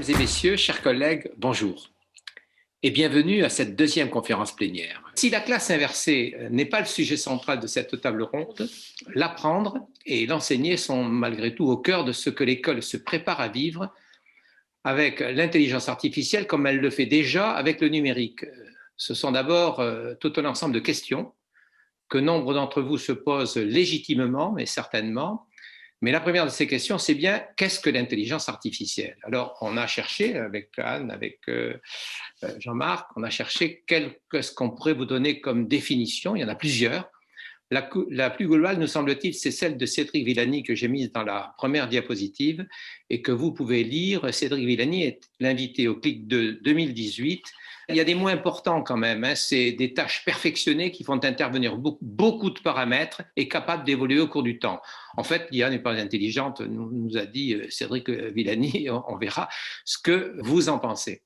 et messieurs, chers collègues, bonjour et bienvenue à cette deuxième conférence plénière. Si la classe inversée n'est pas le sujet central de cette table ronde, l'apprendre et l'enseigner sont malgré tout au cœur de ce que l'école se prépare à vivre avec l'intelligence artificielle comme elle le fait déjà avec le numérique. Ce sont d'abord tout un ensemble de questions que nombre d'entre vous se posent légitimement, mais certainement. Mais la première de ces questions, c'est bien, qu'est-ce que l'intelligence artificielle? Alors, on a cherché avec Anne, avec Jean-Marc, on a cherché qu'est-ce qu'on pourrait vous donner comme définition. Il y en a plusieurs. La plus globale, nous semble-t-il, c'est celle de Cédric Villani que j'ai mise dans la première diapositive et que vous pouvez lire. Cédric Villani est l'invité au CLIC de 2018. Il y a des mots importants quand même, hein. C'est des tâches perfectionnées qui font intervenir beaucoup de paramètres et capables d'évoluer au cours du temps. En fait, l'IA n'est pas intelligente, nous a dit Cédric Villani, on verra ce que vous en pensez.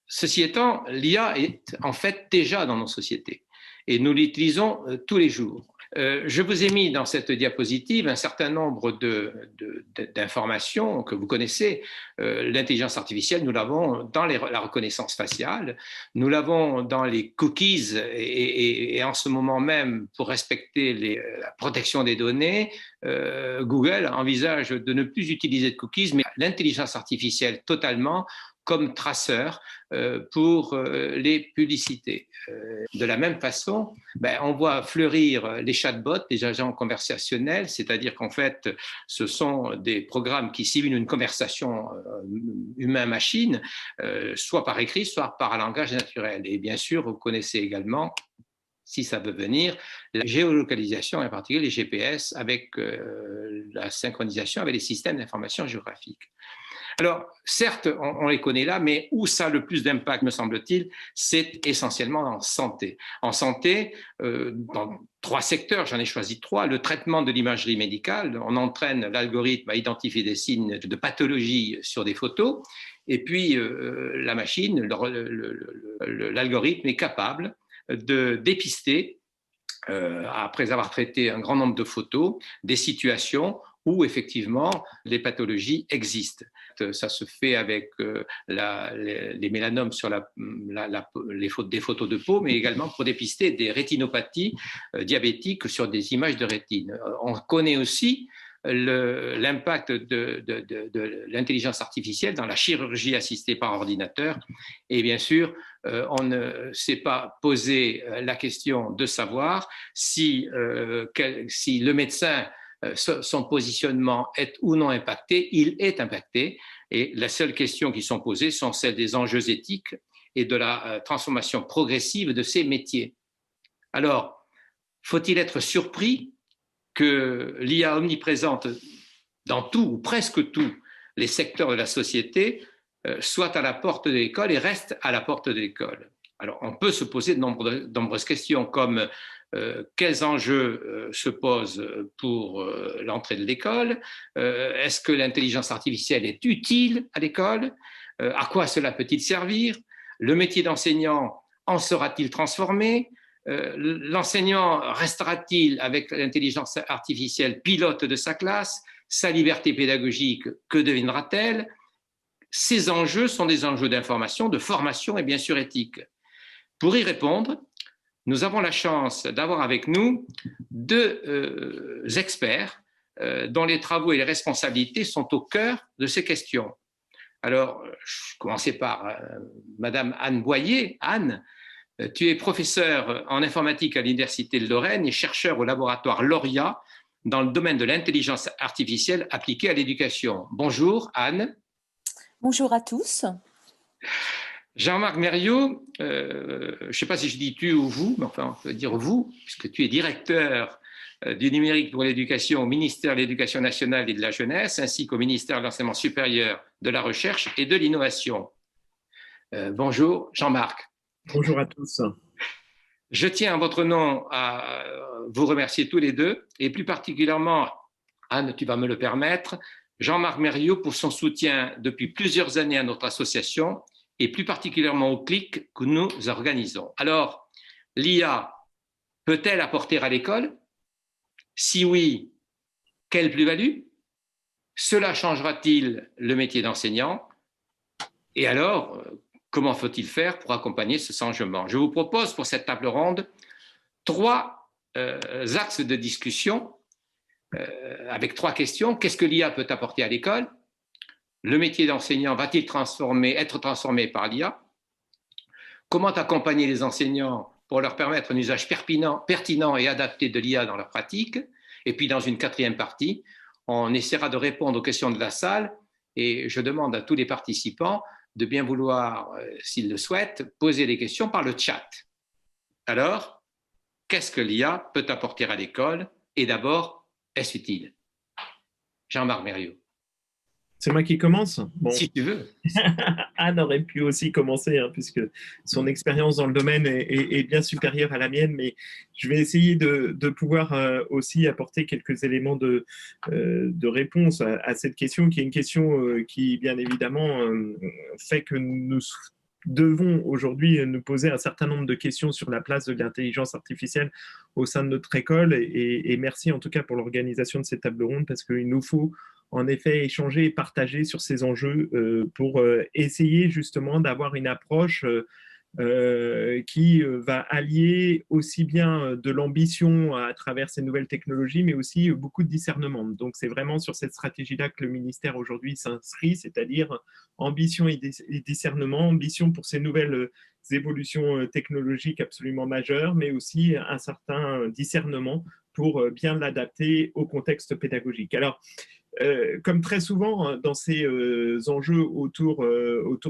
Ceci étant, l'IA est en fait déjà dans nos sociétés et nous l'utilisons tous les jours. Je vous ai mis dans cette diapositive un certain nombre d'informations que vous connaissez. L'intelligence artificielle, nous l'avons dans la reconnaissance faciale, nous l'avons dans les cookies et en ce moment même, pour respecter la protection des données, Google envisage de ne plus utiliser de cookies, mais l'intelligence artificielle totalement comme traceur pour les publicités. De la même façon, on voit fleurir les chatbots, les agents conversationnels, c'est-à-dire qu'en fait, ce sont des programmes qui simulent une conversation humain-machine, soit par écrit, soit par langage naturel. Et bien sûr, vous connaissez également, si ça veut venir, la géolocalisation, en particulier les GPS, avec la synchronisation avec les systèmes d'information géographique. Alors, certes, on les connaît là, mais où ça a le plus d'impact, me semble-t-il, c'est essentiellement en santé. En santé, dans 3 secteurs, j'en ai choisi 3. Le traitement de l'imagerie médicale, on entraîne l'algorithme à identifier des signes de pathologie sur des photos, et puis la machine, l'algorithme est capable de dépister, après avoir traité un grand nombre de photos, des situations où effectivement les pathologies existent. Ça se fait avec les mélanomes sur des photos de peau, mais également pour dépister des rétinopathies diabétiques sur des images de rétine. On connaît aussi l'impact de l'intelligence artificielle dans la chirurgie assistée par ordinateur. Et bien sûr, on ne s'est pas posé la question de savoir si le médecin, son positionnement est ou non impacté. Il est impacté. Et les seules questions qui sont posées sont celles des enjeux éthiques et de la transformation progressive de ces métiers. Alors, faut-il être surpris que l'IA omniprésente dans tout ou presque tous les secteurs de la société soit à la porte de l'école et reste à la porte de l'école? Alors, on peut se poser de nombreuses questions comme quels enjeux se posent pour l'entrée de l'école? Est-ce que l'intelligence artificielle est utile à l'école? À quoi cela peut-il servir? Le métier d'enseignant en sera-t-il transformé? L'enseignant restera-t-il avec l'intelligence artificielle pilote de sa classe? Sa liberté pédagogique, que deviendra-t-elle? Ces enjeux sont des enjeux d'information, de formation et bien sûr éthique. Pour y répondre, nous avons la chance d'avoir avec nous 2 experts dont les travaux et les responsabilités sont au cœur de ces questions. Alors, je commençais par Madame Anne Boyer. Anne, tu es professeure en informatique à l'Université de Lorraine et chercheur au laboratoire Lauria dans le domaine de l'intelligence artificielle appliquée à l'éducation. Bonjour Anne. Bonjour à tous. Jean-Marc Mériot, je ne sais pas si je dis tu ou vous, mais enfin on peut dire vous, puisque tu es directeur du numérique pour l'éducation au ministère de l'Éducation nationale et de la jeunesse, ainsi qu'au ministère de l'Enseignement supérieur, de la recherche et de l'innovation. Bonjour Jean-Marc. Bonjour à tous. Je tiens en votre nom à vous remercier tous les deux, et plus particulièrement, Anne, tu vas me le permettre, Jean-Marc Mériot pour son soutien depuis plusieurs années à notre association, et plus particulièrement au CLIC que nous organisons. Alors, l'IA peut-elle apporter à l'école? Si oui, quelle plus-value? Cela changera-t-il le métier d'enseignant? Et alors, comment faut-il faire pour accompagner ce changement? Je vous propose pour cette table ronde 3 axes de discussion avec 3 questions. Qu'est-ce que l'IA peut apporter à l'école? Le métier d'enseignant va-t-il être transformé par l'IA? Comment accompagner les enseignants pour leur permettre un usage pertinent et adapté de l'IA dans leur pratique? Et puis, dans une 4e partie, on essaiera de répondre aux questions de la salle et je demande à tous les participants de bien vouloir, s'ils le souhaitent, poser des questions par le chat. Alors, qu'est-ce que l'IA peut apporter à l'école? Et d'abord, est-ce utile? Jean-Marc Mérieux. C'est moi qui commence? Bon. Si tu veux. Anne aurait pu aussi commencer, hein, puisque son expérience dans le domaine est bien supérieure à la mienne, mais je vais essayer de pouvoir aussi apporter quelques éléments de réponse à cette question, qui est une question qui, bien évidemment, fait que nous devons aujourd'hui nous poser un certain nombre de questions sur la place de l'intelligence artificielle au sein de notre école. Et merci en tout cas pour l'organisation de cette table ronde, parce qu'il nous faut en effet échanger et partager sur ces enjeux pour essayer justement d'avoir une approche qui va allier aussi bien de l'ambition à travers ces nouvelles technologies, mais aussi beaucoup de discernement. Donc, c'est vraiment sur cette stratégie-là que le ministère aujourd'hui s'inscrit, c'est-à-dire ambition et discernement, ambition pour ces nouvelles évolutions technologiques absolument majeures, mais aussi un certain discernement pour bien l'adapter au contexte pédagogique. Alors, comme très souvent dans ces enjeux autour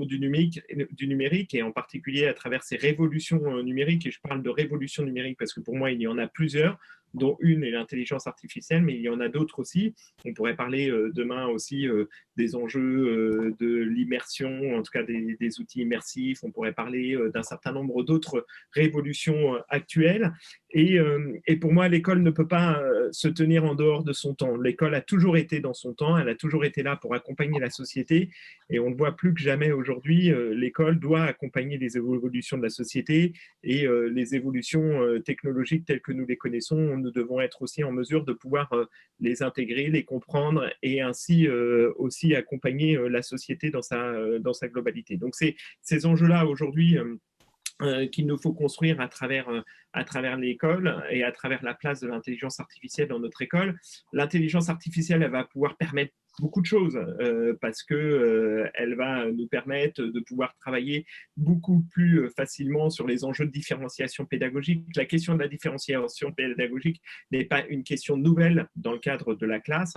du numérique, et en particulier à travers ces révolutions numériques, et je parle de révolution numérique parce que pour moi, il y en a plusieurs, dont une est l'intelligence artificielle, mais il y en a d'autres aussi. On pourrait parler demain aussi des enjeux de l'immersion, en tout cas des outils immersifs. On pourrait parler d'un certain nombre d'autres révolutions actuelles. Et pour moi, l'école ne peut pas se tenir en dehors de son temps. L'école a toujours été dans son temps, elle a toujours été là pour accompagner la société. Et on le voit plus que jamais aujourd'hui, l'école doit accompagner les évolutions de la société et les évolutions technologiques telles que nous les connaissons. Nous devons être aussi en mesure de pouvoir les intégrer, les comprendre et ainsi aussi accompagner la société dans sa globalité. Donc, ces enjeux-là aujourd'hui qu'il nous faut construire à travers l'école et à travers la place de l'intelligence artificielle dans notre école. L'intelligence artificielle, elle va pouvoir permettre beaucoup de choses parce qu'elle va nous permettre de pouvoir travailler beaucoup plus facilement sur les enjeux de différenciation pédagogique. La question de la différenciation pédagogique n'est pas une question nouvelle dans le cadre de la classe.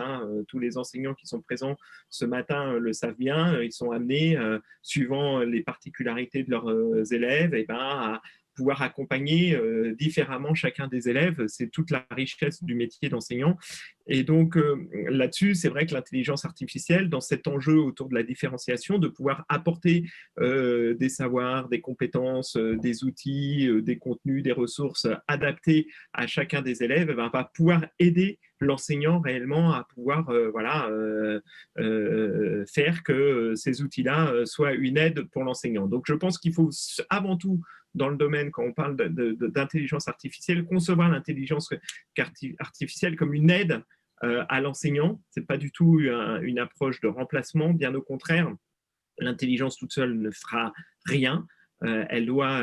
Tous les enseignants qui sont présents ce matin le savent bien. Ils sont amenés, suivant les particularités de leurs élèves, à pouvoir accompagner différemment chacun des élèves. C'est toute la richesse du métier d'enseignant. Et donc, là-dessus, c'est vrai que l'intelligence artificielle, dans cet enjeu autour de la différenciation, de pouvoir apporter des savoirs, des compétences, des outils, des contenus, des ressources adaptés à chacun des élèves, va pouvoir aider l'enseignant réellement à pouvoir faire que ces outils-là soient une aide pour l'enseignant. Donc, je pense qu'il faut avant tout, dans le domaine, quand on parle d'intelligence artificielle, concevoir l'intelligence artificielle comme une aide à l'enseignant. Ce n'est pas du tout une approche de remplacement, bien au contraire. L'intelligence toute seule ne fera rien. Elle doit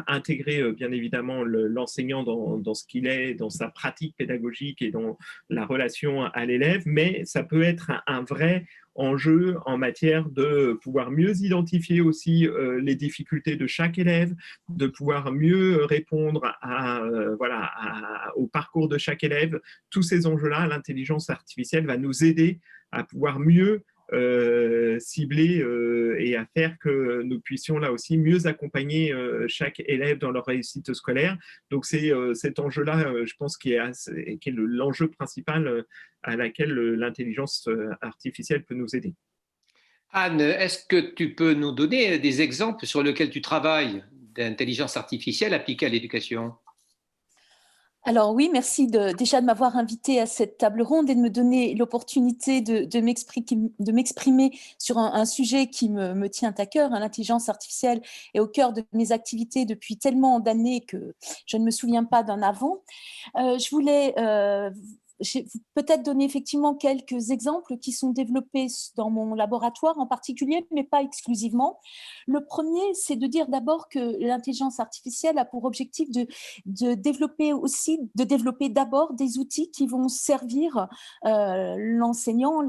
intégrer bien évidemment l'enseignant dans ce qu'il est, dans sa pratique pédagogique et dans la relation à l'élève, mais ça peut être un vrai enjeu en matière de pouvoir mieux identifier aussi les difficultés de chaque élève, de pouvoir mieux répondre au parcours de chaque élève. Tous ces enjeux-là, l'intelligence artificielle va nous aider à pouvoir mieux cibler et à faire que nous puissions là aussi mieux accompagner chaque élève dans leur réussite scolaire. Donc c'est cet enjeu-là, je pense, qui est l'enjeu principal à laquelle l'intelligence artificielle peut nous aider. Anne, est-ce que tu peux nous donner des exemples sur lesquels tu travailles d'intelligence artificielle appliquée à l'éducation ? Alors oui, merci déjà de m'avoir invité à cette table ronde et de me donner l'opportunité de m'exprimer sur un sujet qui me tient à cœur. L'intelligence artificielle est au cœur de mes activités depuis tellement d'années que je ne me souviens pas d'un avant. Je voulais j'ai peut-être donné effectivement quelques exemples qui sont développés dans mon laboratoire en particulier, mais pas exclusivement. Le premier, c'est de dire d'abord que l'intelligence artificielle a pour objectif de développer d'abord des outils qui vont servir l'enseignement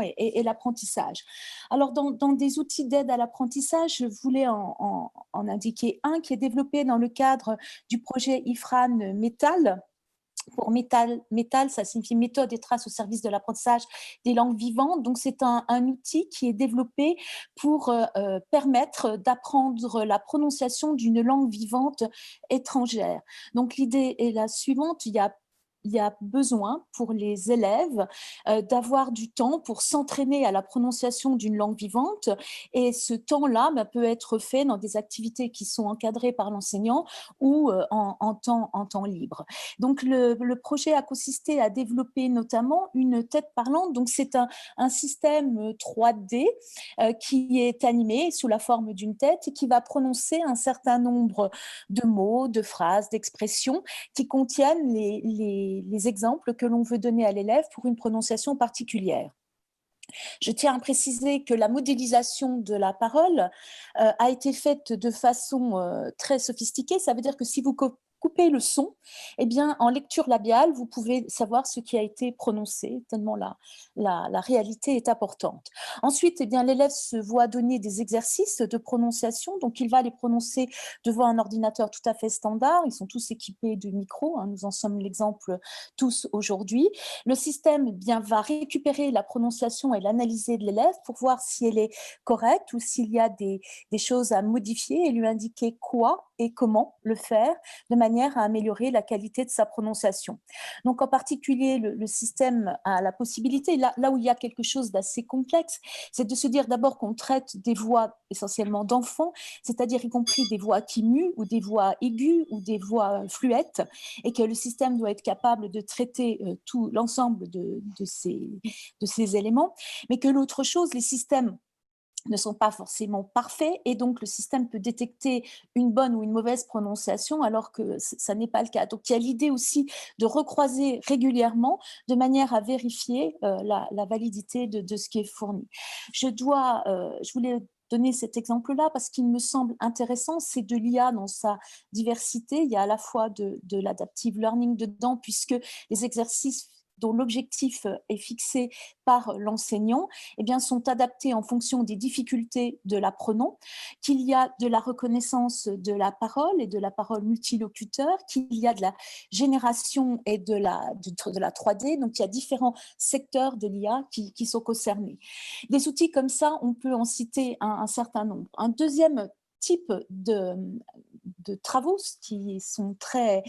et l'apprentissage. Alors, dans des outils d'aide à l'apprentissage, je voulais en indiquer un qui est développé dans le cadre du projet IFRAN METAL. Pour METAL, ça signifie méthode et traces au service de l'apprentissage des langues vivantes. Donc, c'est un outil qui est développé pour permettre d'apprendre la prononciation d'une langue vivante étrangère. Donc, l'idée est la suivante. Il y a besoin pour les élèves d'avoir du temps pour s'entraîner à la prononciation d'une langue vivante, et ce temps-là peut être fait dans des activités qui sont encadrées par l'enseignant ou en temps libre. Donc le projet a consisté à développer notamment une tête parlante. Donc c'est un système 3D qui est animé sous la forme d'une tête et qui va prononcer un certain nombre de mots, de phrases, d'expressions qui contiennent les exemples que l'on veut donner à l'élève pour une prononciation particulière. Je tiens à préciser que la modélisation de la parole a été faite de façon très sophistiquée. Ça veut dire que si vous coupez le son, eh bien, en lecture labiale, vous pouvez savoir ce qui a été prononcé, tellement la réalité est importante. Ensuite, eh bien, l'élève se voit donner des exercices de prononciation, donc il va les prononcer devant un ordinateur tout à fait standard. Ils sont tous équipés de micros, nous en sommes l'exemple tous aujourd'hui. Le système eh bien, va récupérer la prononciation et l'analyser de l'élève pour voir si elle est correcte ou s'il y a des choses à modifier et lui indiquer quoi et comment le faire de manière à améliorer la qualité de sa prononciation. Donc, en particulier, le système a la possibilité, là où il y a quelque chose d'assez complexe, c'est de se dire d'abord qu'on traite des voix essentiellement d'enfants, c'est-à-dire y compris des voix qui muent ou des voix aiguës ou des voix fluettes, et que le système doit être capable de traiter tout l'ensemble de ces éléments, mais que l'autre chose, les systèmes ne sont pas forcément parfaits, et donc le système peut détecter une bonne ou une mauvaise prononciation alors que ça n'est pas le cas. Donc il y a l'idée aussi de recroiser régulièrement de manière à vérifier la validité de ce qui est fourni. Je voulais donner cet exemple-là parce qu'il me semble intéressant, c'est de l'IA dans sa diversité. Il y a à la fois de l'adaptive learning dedans, puisque les exercices dont l'objectif est fixé par l'enseignant, eh bien, sont adaptés en fonction des difficultés de l'apprenant, qu'il y a de la reconnaissance de la parole et de la parole multilocuteur, qu'il y a de la génération et de la 3D, donc il y a différents secteurs de l'IA qui sont concernés. Des outils comme ça, on peut en citer un certain nombre. Un deuxième type de travaux qui sont très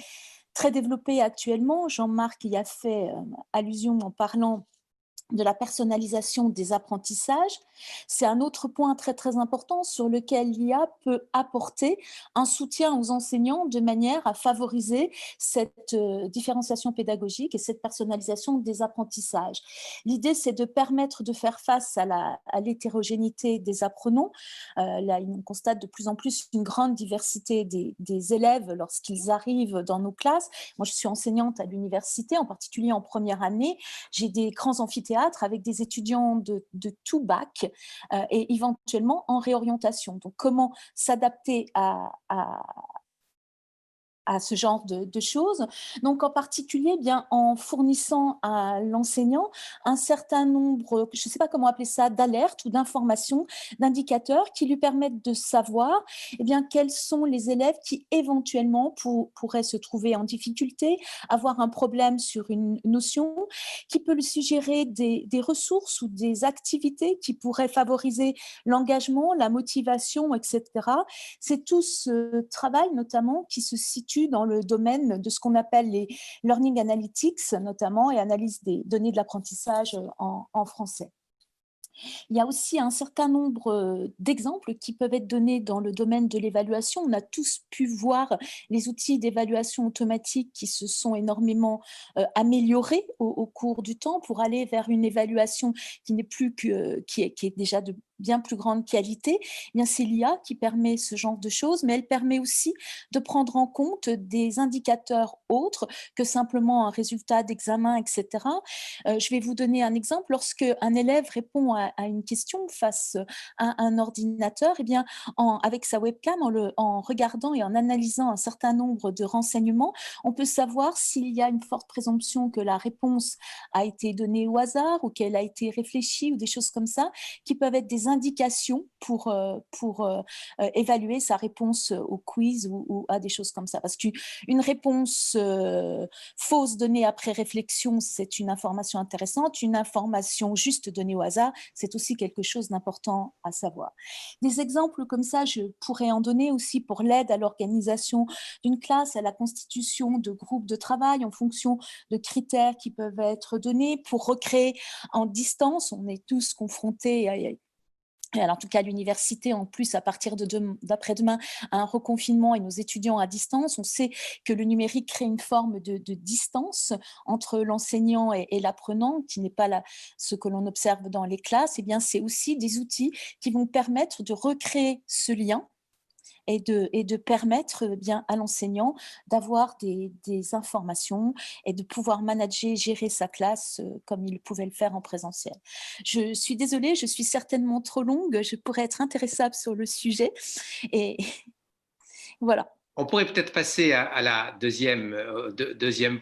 développé actuellement. Jean-Marc y a fait allusion en parlant de la personnalisation des apprentissages. C'est un autre point très, très important sur lequel l'IA peut apporter un soutien aux enseignants de manière à favoriser cette différenciation pédagogique et cette personnalisation des apprentissages. L'idée, c'est de permettre de faire face à l'hétérogénéité des apprenants. Là, on constate de plus en plus une grande diversité des élèves lorsqu'ils arrivent dans nos classes. Moi, je suis enseignante à l'université, en particulier en première année. J'ai des grands amphithéâtres avec des étudiants de tout bac et éventuellement en réorientation. Donc, comment s'adapter à ce genre de choses. Donc, en particulier, eh bien, en fournissant à l'enseignant un certain nombre, je ne sais pas comment appeler ça, d'alertes ou d'informations, d'indicateurs qui lui permettent de savoir eh bien, quels sont les élèves qui éventuellement pourraient se trouver en difficulté, avoir un problème sur une notion, qui peut lui suggérer des ressources ou des activités qui pourraient favoriser l'engagement, la motivation, etc. C'est tout ce travail, notamment, qui se situe dans le domaine de ce qu'on appelle les learning analytics, notamment, et analyse des données de l'apprentissage en français. Il y a aussi un certain nombre d'exemples qui peuvent être donnés dans le domaine de l'évaluation. On a tous pu voir les outils d'évaluation automatique qui se sont énormément améliorés au cours du temps pour aller vers une évaluation qui n'est plus qui est déjà de bien plus grande qualité, eh bien c'est l'IA qui permet ce genre de choses, mais elle permet aussi de prendre en compte des indicateurs autres que simplement un résultat d'examen, etc. Je vais vous donner un exemple. Lorsque un élève répond à une question face à un ordinateur, eh bien, avec sa webcam, en regardant et en analysant un certain nombre de renseignements, on peut savoir s'il y a une forte présomption que la réponse a été donnée au hasard ou qu'elle a été réfléchie ou des choses comme ça, qui peuvent être des indications pour évaluer sa réponse au quiz ou à des choses comme ça. Parce qu'une réponse fausse donnée après réflexion, c'est une information intéressante. Une information juste donnée au hasard, c'est aussi quelque chose d'important à savoir. Des exemples comme ça, je pourrais en donner aussi pour l'aide à l'organisation d'une classe, à la constitution de groupes de travail en fonction de critères qui peuvent être donnés pour recréer en distance. On est tous confrontés alors, en tout cas, à l'université, en plus, à partir d'après-demain, à un reconfinement et nos étudiants à distance, on sait que le numérique crée une forme de distance entre l'enseignant et l'apprenant, qui n'est pas ce que l'on observe dans les classes. Eh bien, c'est aussi des outils qui vont permettre de recréer ce lien et de permettre bien à l'enseignant d'avoir des informations et de pouvoir manager, gérer sa classe comme il pouvait le faire en présentiel. Je suis désolée, je suis certainement trop longue, je pourrais être intéressable sur le sujet et voilà. On pourrait peut-être passer à la deuxième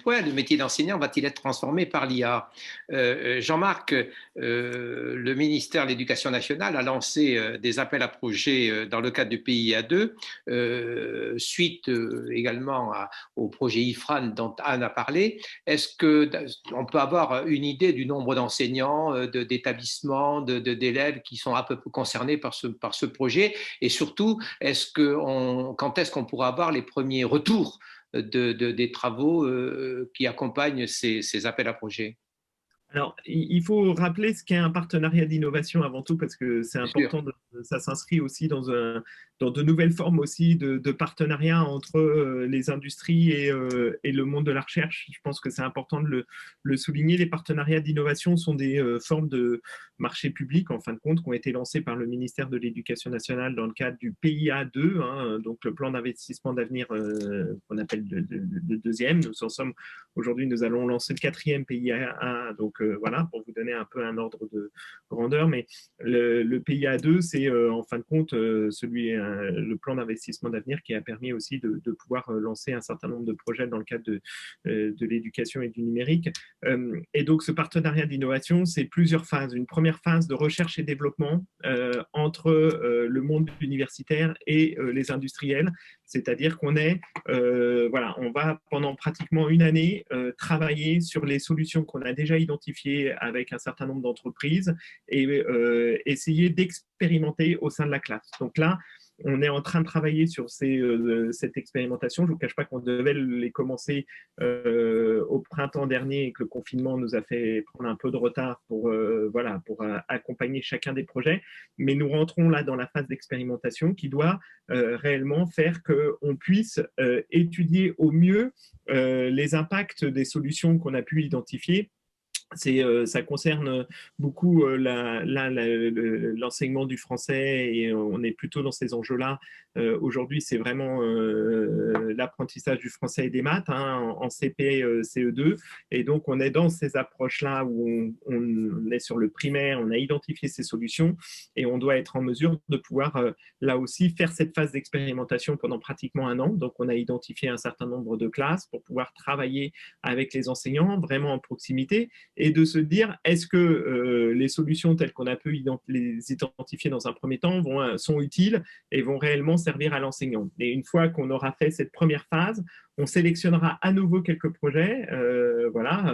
point. Le métier d'enseignant va-t-il être transformé par l'IA? Jean-Marc, le ministère de l'Éducation nationale a lancé des appels à projets dans le cadre du PIA2, suite également au projet IFRAN dont Anne a parlé. Est-ce qu'on peut avoir une idée du nombre d'enseignants, d'établissements, d'élèves qui sont à peu près concernés par ce projet? Et surtout, quand est-ce qu'on pourra avoir les premiers retours des travaux qui accompagnent ces appels à projets? Alors, il faut rappeler ce qu'est un partenariat d'innovation avant tout, parce que c'est important, ça s'inscrit aussi dans de nouvelles formes aussi de partenariat entre les industries et le monde de la recherche. Je pense que c'est important de le souligner. Les partenariats d'innovation sont des formes de marché public, en fin de compte, qui ont été lancés par le ministère de l'Éducation nationale dans le cadre du PIA2, hein, donc le plan d'investissement d'avenir qu'on appelle le deuxième. Aujourd'hui, nous allons lancer le quatrième PIA1, donc voilà, pour vous donner un peu un ordre de grandeur. Mais le PIA2, c'est en fin de compte le plan d'investissement d'avenir qui a permis aussi de pouvoir lancer un certain nombre de projets dans le cadre de l'éducation et du numérique. Et donc, ce partenariat d'innovation, c'est plusieurs phases. Une première phase de recherche et développement entre le monde universitaire et les industriels. C'est-à-dire qu'on on va pendant pratiquement une année travailler sur les solutions qu'on a déjà identifiées avec un certain nombre d'entreprises et essayer d'expérimenter au sein de la classe. Donc là, on est en train de travailler sur cette expérimentation. Je ne vous cache pas qu'on devait les commencer au printemps dernier et que le confinement nous a fait prendre un peu de retard pour accompagner chacun des projets. Mais nous rentrons là dans la phase d'expérimentation qui doit réellement faire qu'on puisse étudier au mieux les impacts des solutions qu'on a pu identifier. Ça concerne beaucoup l'enseignement du français et on est plutôt dans ces enjeux-là. Aujourd'hui, c'est vraiment l'apprentissage du français et des maths en CP, CE2. Et donc, on est dans ces approches-là où on est sur le primaire, on a identifié ces solutions et on doit être en mesure de pouvoir, là aussi, faire cette phase d'expérimentation pendant pratiquement un an. Donc, on a identifié un certain nombre de classes pour pouvoir travailler avec les enseignants vraiment en proximité et de se dire, est-ce que les solutions telles qu'on a pu les identifier dans un premier temps sont utiles et vont réellement servir à l'enseignant. Et une fois qu'on aura fait cette première phase, on sélectionnera à nouveau quelques projets.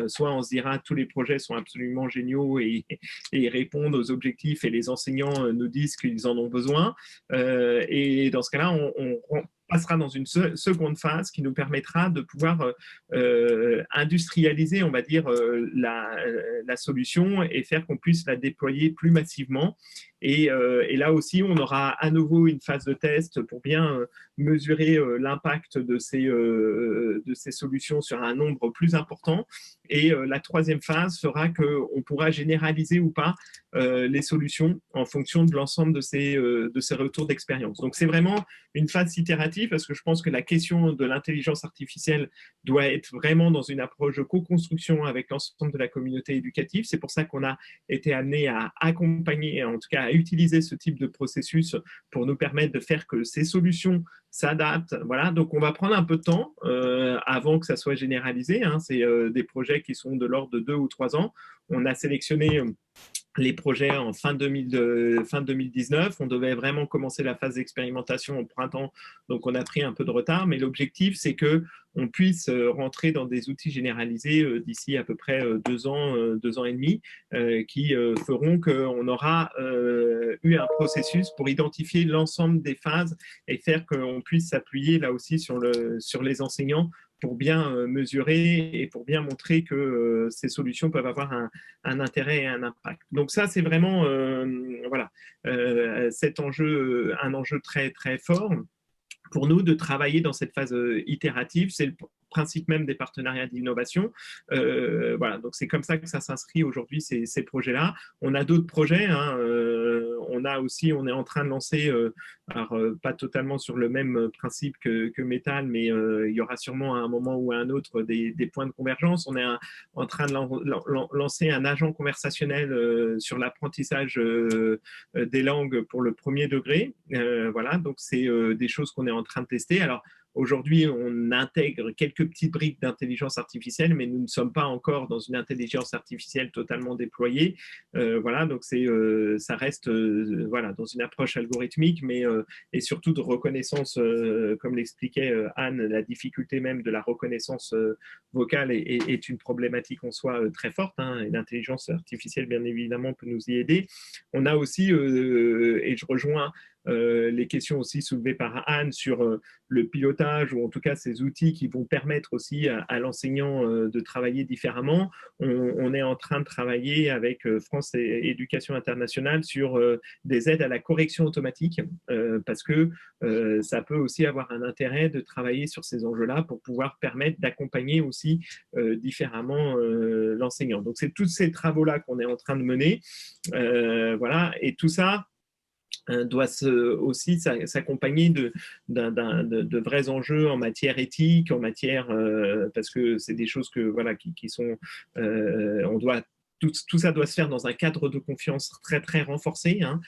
Soit on se dira tous les projets sont absolument géniaux et répondent aux objectifs et les enseignants nous disent qu'ils en ont besoin. Et dans ce cas-là, on passera dans une seconde phase qui nous permettra de pouvoir industrialiser, on va dire, la solution et faire qu'on puisse la déployer plus massivement. Et là aussi, on aura à nouveau une phase de test pour bien mesurer l'impact de ces solutions sur un nombre plus important. Et la troisième phase sera qu'on pourra généraliser ou pas les solutions en fonction de l'ensemble de ces retours d'expérience. Donc, c'est vraiment une phase itérative parce que je pense que la question de l'intelligence artificielle doit être vraiment dans une approche de co-construction avec l'ensemble de la communauté éducative. C'est pour ça qu'on a été amené à accompagner, en tout cas à utiliser ce type de processus pour nous permettre de faire que ces solutions s'adaptent. Voilà, donc on va prendre un peu de temps avant que ça soit généralisé. Hein. C'est des projets qui sont de l'ordre de 2 ou 3 ans. On a sélectionné les projets en fin 2019. On devait vraiment commencer la phase d'expérimentation au printemps, donc on a pris un peu de retard, mais l'objectif, c'est qu'on puisse rentrer dans des outils généralisés d'ici à peu près 2 ans, 2 ans et demi, qui feront qu'on aura eu un processus pour identifier l'ensemble des phases et faire qu'on puisse s'appuyer là aussi sur les enseignants pour bien mesurer et pour bien montrer que ces solutions peuvent avoir un intérêt et un impact. Donc ça, c'est vraiment voilà, cet enjeu, un enjeu très, très fort pour nous de travailler dans cette phase itérative. C'est le principe même des partenariats d'innovation. Voilà, donc c'est comme ça que ça s'inscrit aujourd'hui, ces projets-là. On a d'autres projets. Hein, on est en train de lancer, alors, pas totalement sur le même principe que Métal, mais il y aura sûrement à un moment ou à un autre des points de convergence. On est en train de lancer un agent conversationnel sur l'apprentissage des langues pour le premier degré. Voilà, donc c'est des choses qu'on est en train de tester. Alors, aujourd'hui, on intègre quelques petites briques d'intelligence artificielle, mais nous ne sommes pas encore dans une intelligence artificielle totalement déployée. Voilà, donc ça reste voilà, dans une approche algorithmique, mais et surtout de reconnaissance, comme l'expliquait Anne, la difficulté même de la reconnaissance vocale est une problématique en soi très forte. Hein, et l'intelligence artificielle, bien évidemment, peut nous y aider. On a aussi, et je rejoins les questions aussi soulevées par Anne sur le pilotage ou en tout cas ces outils qui vont permettre aussi à l'enseignant de travailler différemment. On est en train de travailler avec France Éducation Internationale sur des aides à la correction automatique parce que ça peut aussi avoir un intérêt de travailler sur ces enjeux-là pour pouvoir permettre d'accompagner aussi différemment l'enseignant. Donc c'est tous ces travaux-là qu'on est en train de mener. Voilà, et tout ça doit aussi s'accompagner de vrais enjeux en matière éthique, en matière parce que c'est des choses que voilà qui sont on doit tout ça doit se faire dans un cadre de confiance très, très renforcé. Hein.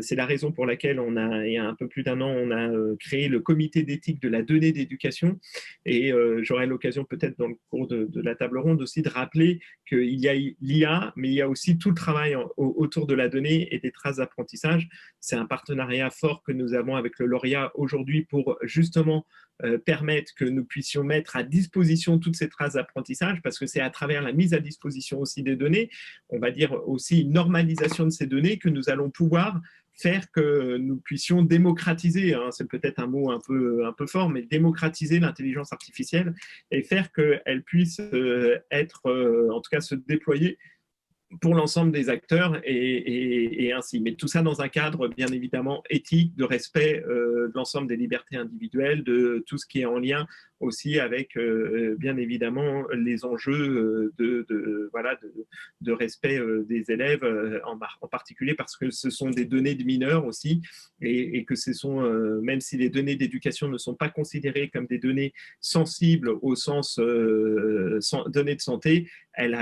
C'est la raison pour laquelle il y a un peu plus d'1 an, on a créé le comité d'éthique de la donnée d'éducation. Et j'aurai l'occasion peut-être dans le cours de la table ronde aussi de rappeler qu'il y a l'IA, mais il y a aussi tout le travail autour de la donnée et des traces d'apprentissage. C'est un partenariat fort que nous avons avec le lauréat aujourd'hui pour justement permettre que nous puissions mettre à disposition toutes ces traces d'apprentissage, parce que c'est à travers la mise à disposition aussi des données, on va dire aussi une normalisation de ces données, que nous allons pouvoir faire que nous puissions démocratiser, hein, c'est peut-être un mot un peu fort, mais démocratiser l'intelligence artificielle et faire qu'elle puisse être, en tout cas se déployer pour l'ensemble des acteurs et ainsi. Mais tout ça dans un cadre bien évidemment éthique, de respect de l'ensemble des libertés individuelles, de tout ce qui est en lien aussi avec bien évidemment les enjeux de respect des élèves en particulier parce que ce sont des données de mineurs aussi et que ce sont, même si les données d'éducation ne sont pas considérées comme des données sensibles au sens données de santé, elles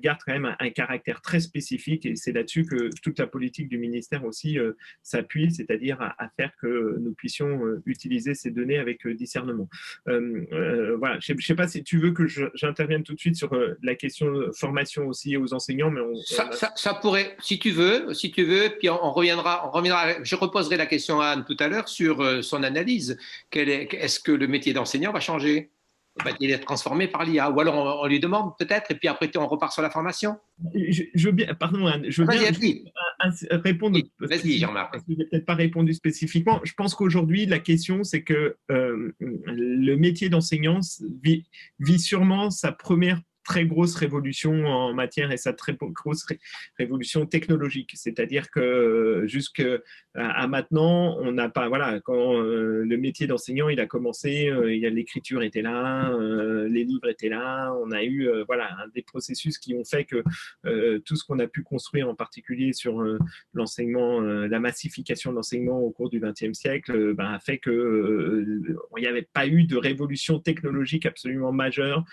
gardent quand même un caractère très spécifique et c'est là-dessus que toute la politique du ministère aussi s'appuie, c'est-à-dire à faire que nous puissions utiliser ces données avec discernement. Voilà, je ne sais pas si tu veux que j'intervienne tout de suite sur la question de formation aussi aux enseignants, mais ça pourrait, si tu veux, puis on reviendra. Je reposerai la question à Anne tout à l'heure sur son analyse. Est-ce que le métier d'enseignant va changer? Va-t-il être transformé par l'IA? Ou alors on lui demande peut-être, et puis après on repart sur la formation? Je veux bien, pardon Anne, je veux bien répondre. Vas-y, Jean-Marc. Parce que je n'ai peut-être pas répondu spécifiquement. Je pense qu'aujourd'hui, la question, c'est que le métier d'enseignant vit sûrement sa première très grosse révolution en matière et sa très grosse révolution technologique. C'est-à-dire que jusqu'à maintenant, on n'a pas, voilà, quand le métier d'enseignant, il a commencé, l'écriture était là, les livres étaient là, on a eu, voilà, des processus qui ont fait que tout ce qu'on a pu construire, en particulier sur l'enseignement, la massification de l'enseignement au cours du XXe siècle, a fait qu'il n'y avait pas eu de révolution technologique absolument majeure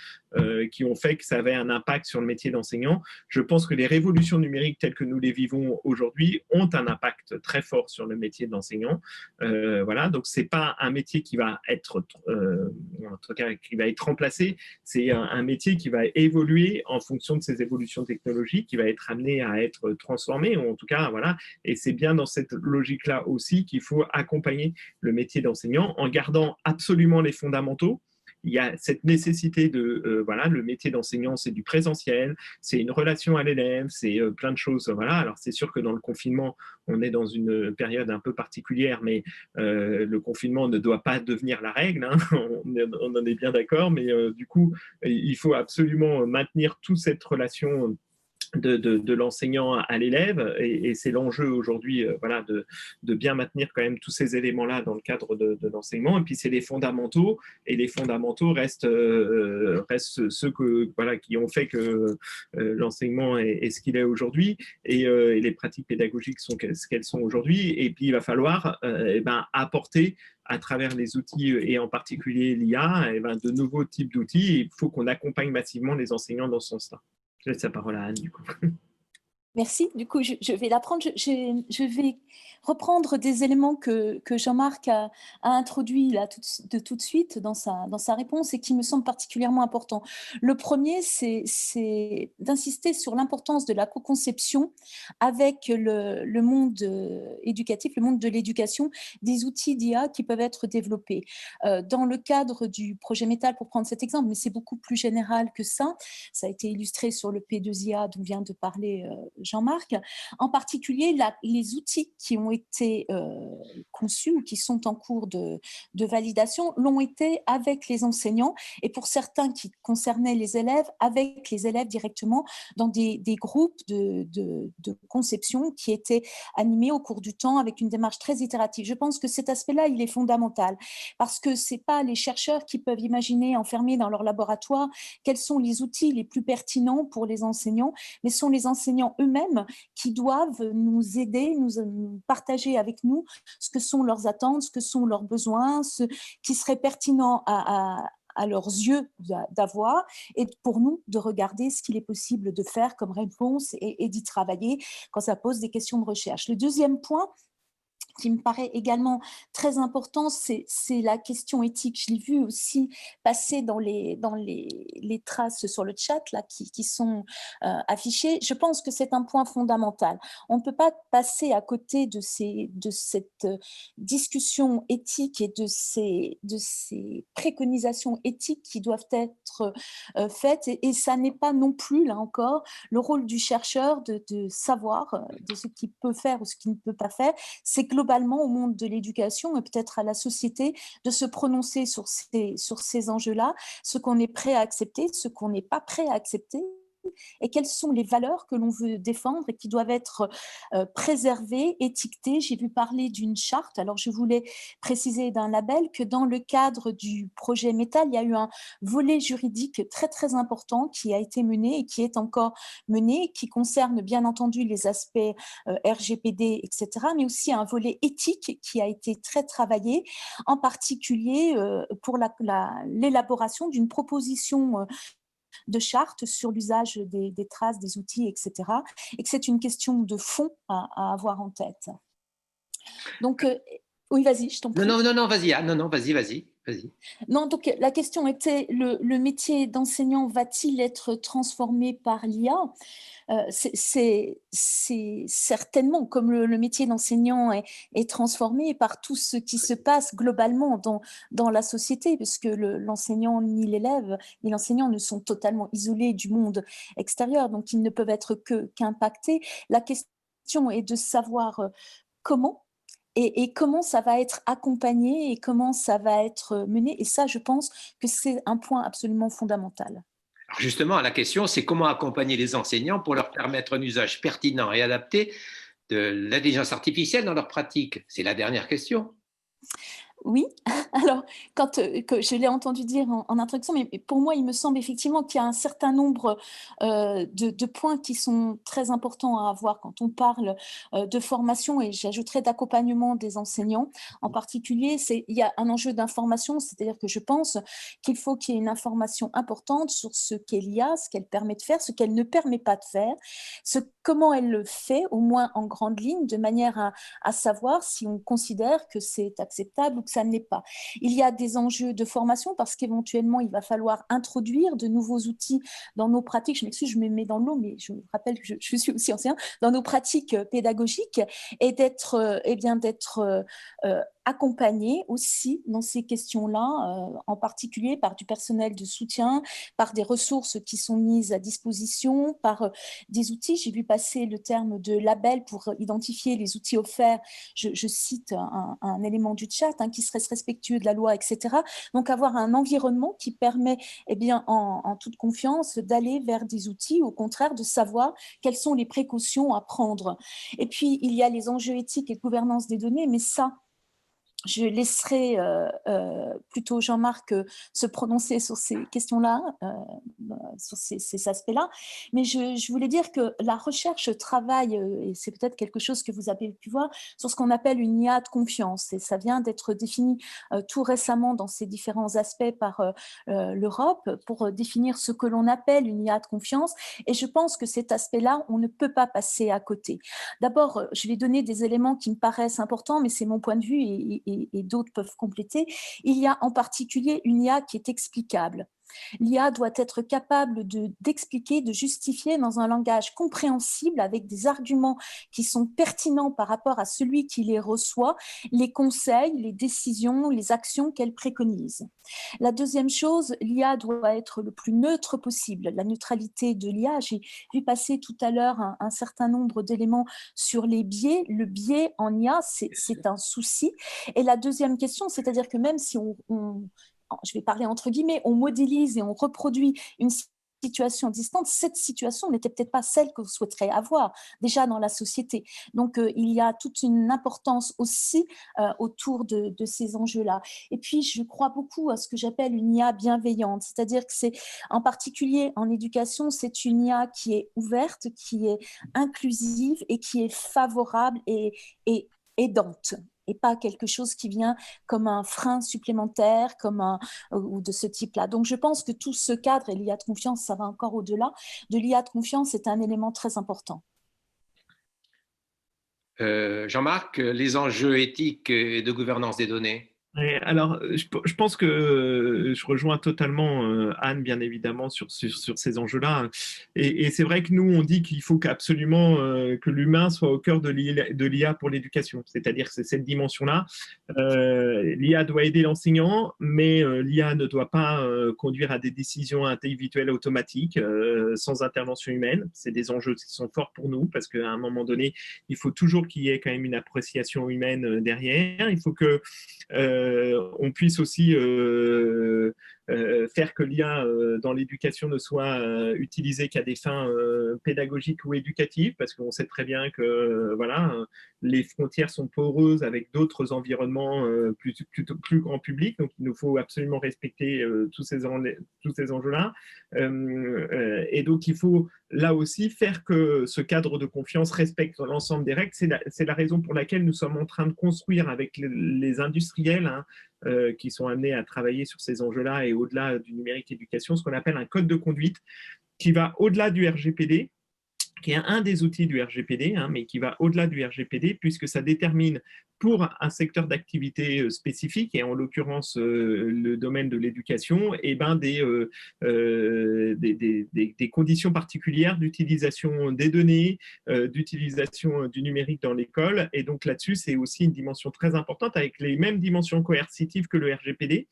qui ont fait que ça avait un impact sur le métier d'enseignant. Je pense que les révolutions numériques telles que nous les vivons aujourd'hui ont un impact très fort sur le métier d'enseignant. Voilà, donc c'est pas un métier qui va être, en tout cas, qui va être remplacé. C'est un métier qui va évoluer en fonction de ces évolutions technologiques, qui va être amené à être transformé, ou en tout cas, voilà. Et c'est bien dans cette logique-là aussi qu'il faut accompagner le métier d'enseignant en gardant absolument les fondamentaux. Il y a cette nécessité de, voilà, le métier d'enseignant, c'est du présentiel, c'est une relation à l'élève, c'est plein de choses. Voilà. Alors, c'est sûr que dans le confinement, on est dans une période un peu particulière, mais le confinement ne doit pas devenir la règle, hein. On en est bien d'accord, mais du coup, il faut absolument maintenir toute cette relation de l'enseignant à l'élève, et c'est l'enjeu aujourd'hui, voilà, de bien maintenir quand même tous ces éléments-là dans le cadre de l'enseignement. Et puis c'est les fondamentaux, et les fondamentaux restent ceux que, voilà, qui ont fait que l'enseignement est ce qu'il est aujourd'hui, et les pratiques pédagogiques sont ce qu'elles sont aujourd'hui. Et puis il va falloir apporter à travers les outils, et en particulier l'IA, de nouveaux types d'outils. Il faut qu'on accompagne massivement les enseignants dans ce sens-là. Je laisse la parole à Anne, du coup. Merci. Du coup, je vais l'apprendre. Je vais reprendre des éléments que Jean-Marc a introduits là tout de suite dans sa réponse et qui me semblent particulièrement importants. Le premier, c'est d'insister sur l'importance de la co-conception avec le monde éducatif, le monde de l'éducation, des outils d'IA qui peuvent être développés. Dans le cadre du projet Métal, pour prendre cet exemple, mais c'est beaucoup plus général que ça. Ça a été illustré sur le P2IA dont vient de parler Jean-Marc, en particulier les outils qui ont été conçus ou qui sont en cours de validation l'ont été avec les enseignants, et pour certains qui concernaient les élèves, avec les élèves directement dans des groupes de conception qui étaient animés au cours du temps avec une démarche très itérative. Je pense que cet aspect-là, il est fondamental, parce que ce n'est pas les chercheurs qui peuvent imaginer enfermés dans leur laboratoire quels sont les outils les plus pertinents pour les enseignants, mais ce sont les enseignants eux-mêmes qui doivent nous aider, nous partager avec nous ce que sont leurs attentes, ce que sont leurs besoins, ce qui serait pertinent à leurs yeux d'avoir, et pour nous de regarder ce qu'il est possible de faire comme réponse et d'y travailler quand ça pose des questions de recherche. Le deuxième point qui me paraît également très important, c'est la question éthique. Je l'ai vu aussi passer dans les traces sur le chat là, qui sont affichées. Je pense que c'est un point fondamental. On ne peut pas passer à côté de cette discussion éthique et de ces préconisations éthiques qui doivent être faites. Et ça n'est pas non plus, là encore, le rôle du chercheur de savoir de ce qu'il peut faire ou ce qu'il ne peut pas faire. C'est globalement au monde de l'éducation et peut-être à la société de se prononcer sur ces enjeux-là, ce qu'on est prêt à accepter, ce qu'on n'est pas prêt à accepter, et quelles sont les valeurs que l'on veut défendre et qui doivent être préservées, étiquetées. J'ai vu parler d'une charte. Alors, je voulais préciser d'un label que dans le cadre du projet Métal, il y a eu un volet juridique très, très important qui a été mené et qui est encore mené, qui concerne bien entendu les aspects RGPD, etc., mais aussi un volet éthique qui a été très travaillé, en particulier pour l'élaboration d'une proposition de charte sur l'usage des traces, des outils, etc. Et que c'est une question de fond à avoir en tête. Donc, oui, vas-y, je t'en prie. Non, vas-y, Anne, vas-y. Non, donc la question était, le métier d'enseignant va-t-il être transformé par l'IA ? C'est certainement, comme le métier d'enseignant est transformé par tout ce qui se passe globalement dans la société, puisque l'enseignant ni l'élève ni l'enseignant ne sont totalement isolés du monde extérieur, donc ils ne peuvent être qu'impactés. La question est de savoir comment, et comment ça va être accompagné et comment ça va être mené. Et ça, je pense que c'est un point absolument fondamental. Alors justement, la question, c'est comment accompagner les enseignants pour leur permettre un usage pertinent et adapté de l'intelligence artificielle dans leur pratique. C'est la dernière question. Oui, alors quand, que je l'ai entendu dire en introduction, mais pour moi, il me semble effectivement qu'il y a un certain nombre, de points qui sont très importants à avoir quand on parle, de formation et j'ajouterais d'accompagnement des enseignants. En particulier, il y a un enjeu d'information, c'est-à-dire que je pense qu'il faut qu'il y ait une information importante sur ce qu'est l'IA, ce qu'elle permet de faire, ce qu'elle ne permet pas de faire, comment elle le fait, au moins en grande ligne, de manière à savoir si on considère que c'est acceptable ou que ça ne l'est pas. Il y a des enjeux de formation parce qu'éventuellement, il va falloir introduire de nouveaux outils dans nos pratiques. Je m'excuse, je me mets dans l'eau, mais je me rappelle que je suis aussi enseignante, dans nos pratiques pédagogiques et d'être accompagné aussi dans ces questions-là, en particulier par du personnel de soutien, par des ressources qui sont mises à disposition, par des outils. J'ai vu passer le terme de label pour identifier les outils offerts. Je cite un élément du chat qui serait respectueux de la loi, etc. Donc, avoir un environnement qui permet, eh bien, en toute confiance, d'aller vers des outils, au contraire, de savoir quelles sont les précautions à prendre. Et puis, il y a les enjeux éthiques et de gouvernance des données, mais ça, je laisserai plutôt Jean-Marc se prononcer sur ces questions-là, sur ces aspects-là. Mais je voulais dire que la recherche travaille, et c'est peut-être quelque chose que vous avez pu voir, sur ce qu'on appelle une IA de confiance. Et ça vient d'être défini tout récemment dans ces différents aspects par l'Europe pour définir ce que l'on appelle une IA de confiance. Et je pense que cet aspect-là, on ne peut pas passer à côté. D'abord, je vais donner des éléments qui me paraissent importants, mais c'est mon point de vue et d'autres peuvent compléter. Il y a en particulier une IA qui est explicable. L'IA doit être capable d'expliquer, de justifier dans un langage compréhensible avec des arguments qui sont pertinents par rapport à celui qui les reçoit, les conseils, les décisions, les actions qu'elle préconise. La deuxième chose, l'IA doit être le plus neutre possible. La neutralité de l'IA, j'ai vu passer tout à l'heure un certain nombre d'éléments sur les biais. Le biais en IA, c'est un souci. Et la deuxième question, c'est-à-dire que même si je vais parler entre guillemets, on modélise et on reproduit une situation distante, cette situation n'était peut-être pas celle que vous souhaiteriez avoir déjà dans la société. Donc, il y a toute une importance aussi autour de ces enjeux-là. Et puis, je crois beaucoup à ce que j'appelle une IA bienveillante, c'est-à-dire que c'est, en particulier en éducation, c'est une IA qui est ouverte, qui est inclusive et qui est favorable et aidante, et pas quelque chose qui vient comme un frein supplémentaire, ou de ce type-là. Donc, je pense que tout ce cadre, et l'IA de confiance, ça va encore au-delà, de l'IA de confiance est un élément très important. Jean-Marc, les enjeux éthiques et de gouvernance des données. Alors, je pense que je rejoins totalement Anne, bien évidemment, sur ces enjeux-là. Et c'est vrai que nous, on dit qu'il faut absolument que l'humain soit au cœur de l'IA pour l'éducation. C'est-à-dire que c'est cette dimension-là. L'IA doit aider l'enseignant, mais l'IA ne doit pas conduire à des décisions individuelles automatiques sans intervention humaine. C'est des enjeux qui sont forts pour nous parce qu'à un moment donné, il faut toujours qu'il y ait quand même une appréciation humaine derrière. Il faut que on puisse aussi faire que l'IA dans l'éducation ne soit utilisée qu'à des fins pédagogiques ou éducatives, parce qu'on sait très bien que voilà, les frontières sont poreuses avec d'autres environnements plus grand public, donc il nous faut absolument respecter tous ces enjeux-là. Et donc il faut là aussi faire que ce cadre de confiance respecte l'ensemble des règles. C'est la raison pour laquelle nous sommes en train de construire avec les industriels qui sont amenés à travailler sur ces enjeux-là et au-delà du numérique éducation, ce qu'on appelle un code de conduite qui va au-delà du RGPD, qui est un des outils du RGPD, mais qui va au-delà du RGPD, puisque ça détermine pour un secteur d'activité spécifique, et en l'occurrence le domaine de l'éducation, et des conditions particulières d'utilisation des données, d'utilisation du numérique dans l'école. Et donc là-dessus, c'est aussi une dimension très importante, avec les mêmes dimensions coercitives que le RGPD.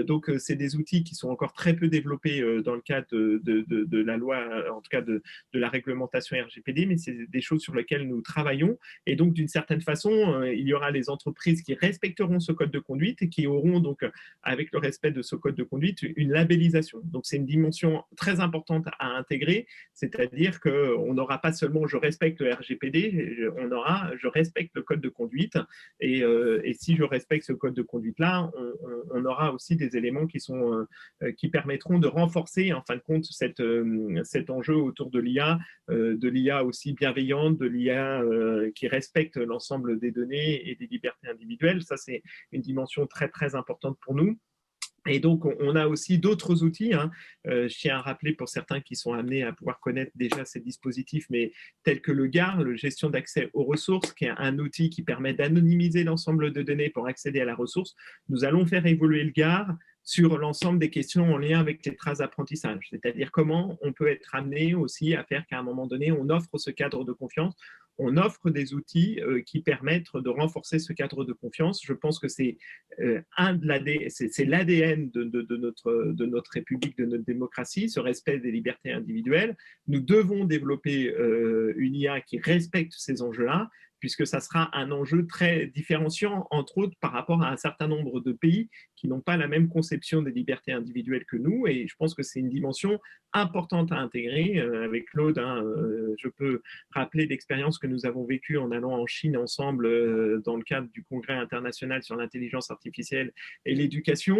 Donc, c'est des outils qui sont encore très peu développés dans le cadre de la loi, en tout cas de la réglementation RGPD, mais c'est des choses sur lesquelles nous travaillons. Et donc, d'une certaine façon, il y aura aura les entreprises qui respecteront ce code de conduite et qui auront donc, avec le respect de ce code de conduite, une labellisation. Donc, c'est une dimension très importante à intégrer, c'est-à-dire qu'on n'aura pas seulement « je respecte le RGPD », on aura « je respecte le code de conduite ». Et si je respecte ce code de conduite-là, on aura aussi des éléments qui permettront de renforcer, en fin de compte, cet enjeu autour de l'IA aussi bienveillante, de l'IA qui respecte l'ensemble des données et des libertés individuelles. Ça, c'est une dimension très, très importante pour nous. Et donc, on a aussi d'autres outils. Je tiens à rappeler pour certains qui sont amenés à pouvoir connaître déjà ces dispositifs, mais tels que le GAR, le gestion d'accès aux ressources, qui est un outil qui permet d'anonymiser l'ensemble de données pour accéder à la ressource. Nous allons faire évoluer le GAR sur l'ensemble des questions en lien avec les traces d'apprentissage, c'est-à-dire comment on peut être amené aussi à faire qu'à un moment donné, on offre ce cadre de confiance, on offre des outils qui permettent de renforcer ce cadre de confiance. Je pense que c'est l'ADN de notre République, de notre démocratie, ce respect des libertés individuelles. Nous devons développer une IA qui respecte ces enjeux-là, puisque ça sera un enjeu très différenciant, entre autres, par rapport à un certain nombre de pays qui n'ont pas la même conception des libertés individuelles que nous. Et je pense que c'est une dimension importante à intégrer. Avec Claude, je peux rappeler l'expérience que nous avons vécue en allant en Chine ensemble dans le cadre du Congrès international sur l'intelligence artificielle et l'éducation.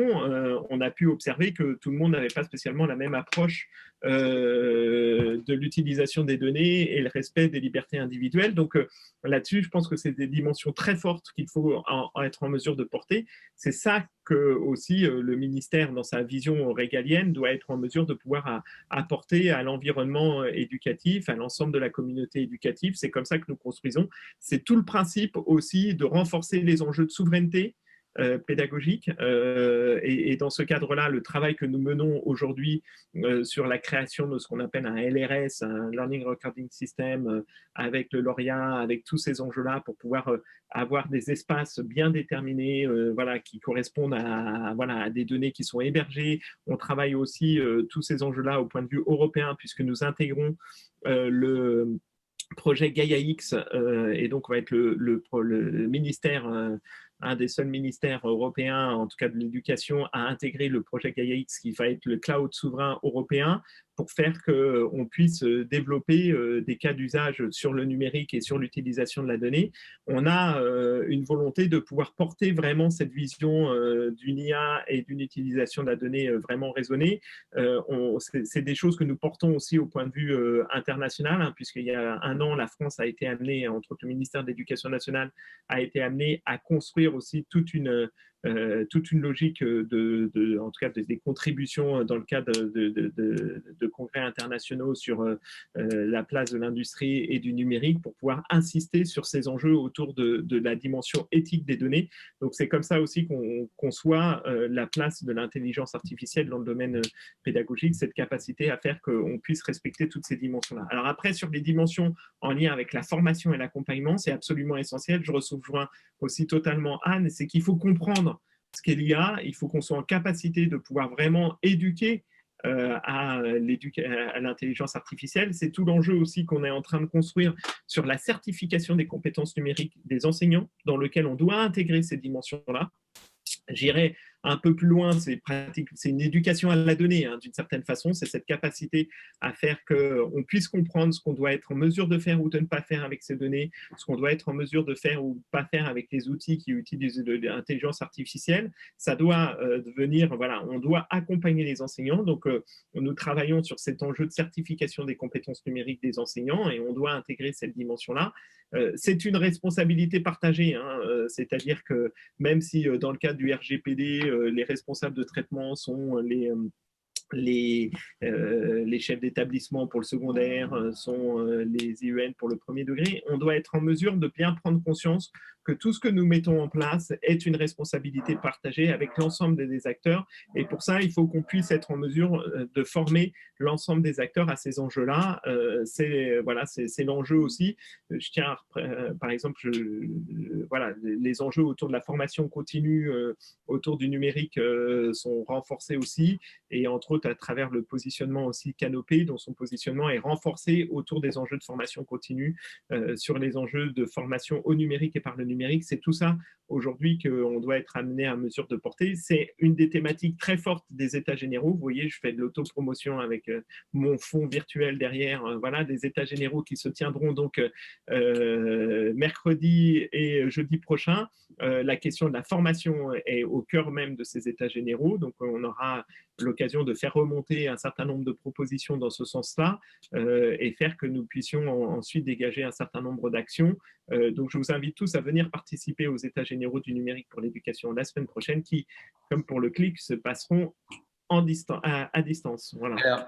On a pu observer que tout le monde n'avait pas spécialement la même approche de l'utilisation des données et le respect des libertés individuelles. Donc là-dessus, je pense que c'est des dimensions très fortes qu'il faut être en mesure de porter. C'est ça que aussi le ministère, dans sa vision régalienne, doit être en mesure de pouvoir apporter à l'environnement éducatif, à l'ensemble de la communauté éducative. C'est comme ça que nous construisons. C'est tout le principe aussi de renforcer les enjeux de souveraineté pédagogique. Et dans ce cadre-là, le travail que nous menons aujourd'hui sur la création de ce qu'on appelle un LRS, un Learning Recording System, avec le lauréat, avec tous ces enjeux-là, pour pouvoir avoir des espaces bien déterminés, qui correspondent à des données qui sont hébergées. On travaille aussi tous ces enjeux-là au point de vue européen, puisque nous intégrons le projet Gaia X, et donc on va être le ministère, un des seuls ministères européens, en tout cas de l'éducation, à intégrer le projet Gaia X, qui va être le cloud souverain européen, pour faire qu'on puisse développer des cas d'usage sur le numérique et sur l'utilisation de la donnée. On a une volonté de pouvoir porter vraiment cette vision d'une IA et d'une utilisation de la donnée vraiment raisonnée. C'est des choses que nous portons aussi au point de vue international, puisqu'il y a un an, la France a été amenée, entre autres le ministère de l'Éducation nationale, a été amené à construire aussi toute une logique en tout cas des contributions dans le cadre de congrès internationaux sur la place de l'industrie et du numérique, pour pouvoir insister sur ces enjeux autour de la dimension éthique des données. Donc c'est comme ça aussi qu'on conçoit la place de l'intelligence artificielle dans le domaine pédagogique, cette capacité à faire qu'on puisse respecter toutes ces dimensions-là. Alors après, sur les dimensions en lien avec la formation et l'accompagnement, c'est absolument essentiel. Je rejoins aussi totalement Anne, c'est qu'il faut comprendre ce qu'est l'IA, il faut qu'on soit en capacité de pouvoir vraiment éduquer à l'intelligence artificielle. C'est tout l'enjeu aussi qu'on est en train de construire sur la certification des compétences numériques des enseignants, dans lequel on doit intégrer ces dimensions-là. J'irai un peu plus loin, c'est une éducation à la donnée, d'une certaine façon. C'est cette capacité à faire qu'on puisse comprendre ce qu'on doit être en mesure de faire ou de ne pas faire avec ces données, ce qu'on doit être en mesure de faire ou pas faire avec les outils qui utilisent l'intelligence artificielle. Ça doit devenir, on doit accompagner les enseignants. Donc, nous travaillons sur cet enjeu de certification des compétences numériques des enseignants, et on doit intégrer cette dimension-là. C'est une responsabilité partagée, c'est-à-dire que même si dans le cadre du RGPD, les responsables de traitement sont les chefs d'établissement pour le secondaire, sont les IEN pour le premier degré, on doit être en mesure de bien prendre conscience que tout ce que nous mettons en place est une responsabilité partagée avec l'ensemble des acteurs. Et pour ça, il faut qu'on puisse être en mesure de former l'ensemble des acteurs à ces enjeux-là. C'est l'enjeu aussi. Je tiens, par exemple, les enjeux autour de la formation continue, autour du numérique sont renforcés aussi. Et entre autres, autres à travers le positionnement aussi Canopé, dont son positionnement est renforcé autour des enjeux de formation continue, sur les enjeux de formation au numérique et par le numérique. C'est tout ça aujourd'hui qu'on doit être amené à mesure de porter. C'est une des thématiques très fortes des États généraux. Vous voyez, je fais de l'autopromotion avec mon fond virtuel derrière. Voilà, des États généraux qui se tiendront donc mercredi et jeudi prochain. La question de la formation est au cœur même de ces États généraux. Donc, on aura l'occasion de faire remonter un certain nombre de propositions dans ce sens-là et faire que nous puissions ensuite dégager un certain nombre d'actions. Donc, je vous invite tous à venir participer aux États généraux du numérique pour l'éducation la semaine prochaine qui, comme pour le CLIC, se passeront à distance. Voilà. Alors,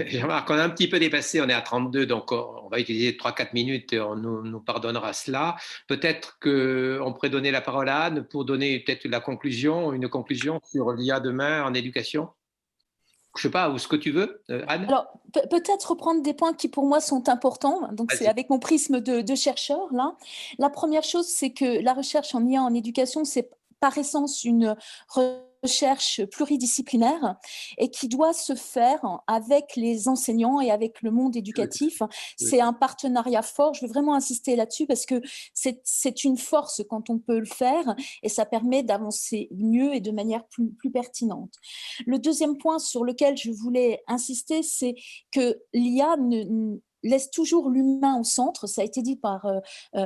Jean-Marc, on a un petit peu dépassé, on est à 32, donc on va utiliser 3-4 minutes et on nous pardonnera cela. Peut-être qu'on pourrait donner la parole à Anne pour donner peut-être une conclusion sur l'IA demain en éducation. Je ne sais pas, ou ce que tu veux, Anne. Alors, peut-être reprendre des points qui pour moi sont importants. Donc, c'est avec mon prisme de chercheur, là. La première chose, c'est que la recherche en IA en éducation, c'est par essence une recherche pluridisciplinaire et qui doit se faire avec les enseignants et avec le monde éducatif. C'est un partenariat fort. Je veux vraiment insister là-dessus parce que c'est une force quand on peut le faire et ça permet d'avancer mieux et de manière plus pertinente. Le deuxième point sur lequel je voulais insister, c'est que l'IA laisse toujours l'humain au centre, ça a été dit par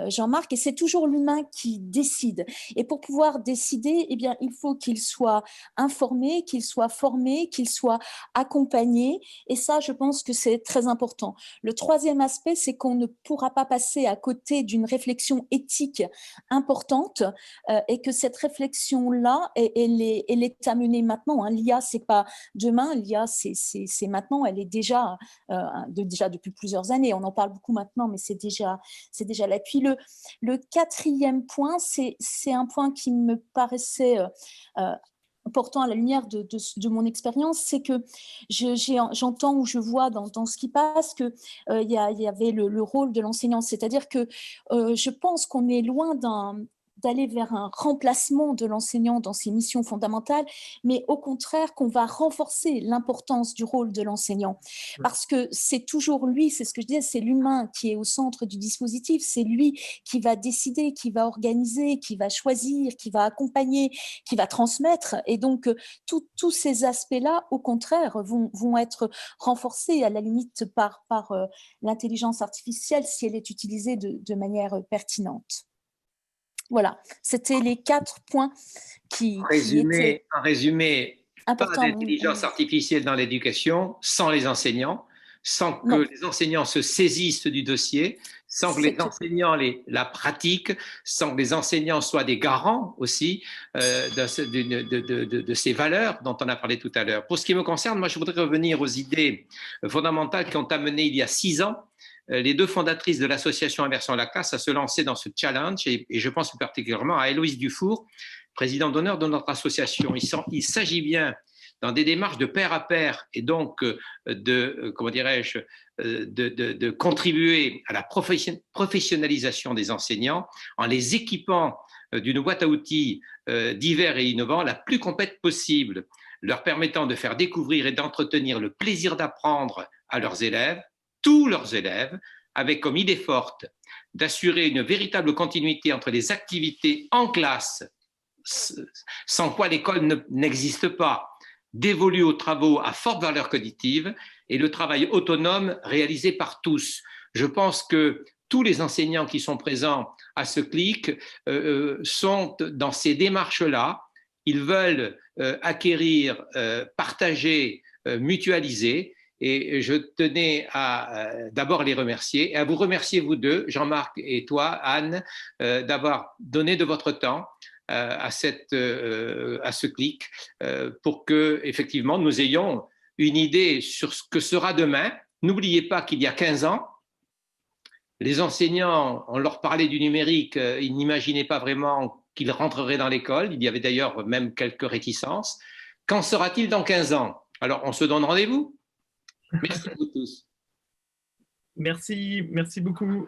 Jean-Marc, et c'est toujours l'humain qui décide. Et pour pouvoir décider, eh bien, il faut qu'il soit informé, qu'il soit formé, qu'il soit accompagné, et ça, je pense que c'est très important. Le troisième aspect, c'est qu'on ne pourra pas passer à côté d'une réflexion éthique importante, et que cette réflexion-là, elle est à mener maintenant. Hein. L'IA, c'est pas demain, l'IA, c'est maintenant, elle est déjà depuis plusieurs années, on en parle beaucoup maintenant, mais c'est déjà là. Puis le quatrième point, c'est un point qui me paraissait important à la lumière de mon expérience, c'est que j'entends ou je vois dans ce qui passe qu'il y avait le rôle de l'enseignant, c'est-à-dire que je pense qu'on est loin d'aller vers un remplacement de l'enseignant dans ses missions fondamentales, mais au contraire qu'on va renforcer l'importance du rôle de l'enseignant. Parce que c'est toujours lui, c'est ce que je disais, c'est l'humain qui est au centre du dispositif, c'est lui qui va décider, qui va organiser, qui va choisir, qui va accompagner, qui va transmettre. Et donc, tous ces aspects-là, au contraire, vont être renforcés à la limite par l'intelligence artificielle si elle est utilisée de manière pertinente. Voilà, c'était les 4 points qui étaient en résumé, importants. Pas d'intelligence artificielle dans l'éducation sans les enseignants, sans que les enseignants se saisissent du dossier, sans que les enseignants la pratiquent, sans que les enseignants soient des garants aussi de ces valeurs dont on a parlé tout à l'heure. Pour ce qui me concerne, moi, je voudrais revenir aux idées fondamentales qui ont amené il y a 6 ans les 2 fondatrices de l'association Inversion à la classe à se lancer dans ce challenge et je pense plus particulièrement à Héloïse Dufour, présidente d'honneur de notre association. Il s'agit bien dans des démarches de pair à pair et donc de contribuer à la professionnalisation des enseignants en les équipant d'une boîte à outils divers et innovants la plus complète possible, leur permettant de faire découvrir et d'entretenir le plaisir d'apprendre à leurs élèves, tous leurs élèves, avec comme idée forte d'assurer une véritable continuité entre les activités en classe, sans quoi l'école n'existe pas, dévolue aux travaux à forte valeur cognitive et le travail autonome réalisé par tous. Je pense que tous les enseignants qui sont présents à ce CLIC sont dans ces démarches-là. Ils veulent acquérir, partager, mutualiser. Et je tenais à d'abord les remercier et à vous remercier vous deux, Jean-Marc et toi, Anne, d'avoir donné de votre temps à ce CLIC pour que effectivement nous ayons une idée sur ce que sera demain. N'oubliez pas qu'il y a 15 ans, les enseignants, on leur parlait du numérique, ils n'imaginaient pas vraiment qu'ils rentreraient dans l'école. Il y avait d'ailleurs même quelques réticences. Qu'en sera-t-il dans 15 ans? Alors, on se donne rendez-vous. Merci à vous tous. Merci beaucoup.